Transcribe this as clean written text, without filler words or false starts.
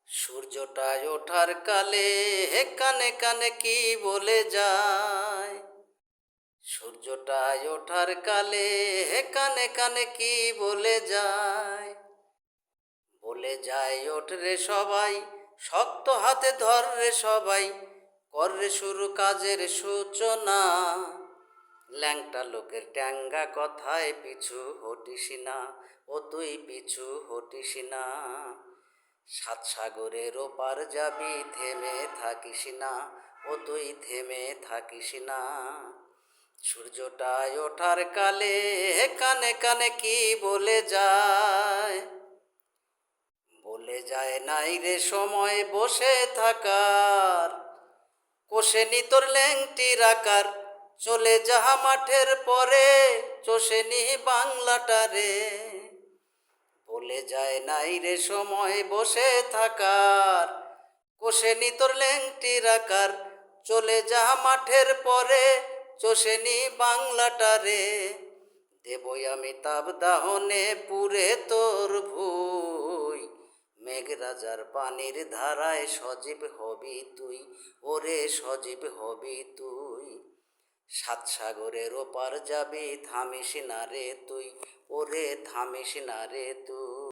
সূর্যটা ওঠার কালে কানে কানে কি বলে যায়। সূর্যটা ওঠার কালে কানে কানে কি বলে যায়। বলে যায় ওঠ রে সবাই, শক্ত হাতে ধর রে সবাই, কর রে শুরু কাজের সূচনা। ল্যাংটা লোকের ট্যাঙ্গা কথায় পিছু হটিস না, ও তুই পিছু হটিস না। সাত সাগরের ওপার যাবি, থেমে থাকিস না, ও তুই থেমে থাকিস না। সূর্যটা ওঠার কালে কানে কানে কি বলে যায়। বলে যায় নাই রে সময় বসে থাকার, কোষেনি তোর ল্যাংটির আকার, চলে যাহা মাঠের পরে, চষেনি বাংলাটারে। বলে যায় নাই রে সময় বসে থাকার, কোষেনি তোর ল্যাংটির আকার, চলে যাহা মাঠের পরে, চষেনি বাংলাটারে। দেবই আমি তাপ দাহনে পুরে তোর ভুই, মেঘরাজার পানির ধারায় সজীব হবি তুই, ওরে সজীব হবি তুই। সাত সাগরের ওপার যাবি, থামিস না রে তুই, ওরে থামিস না রে তুই।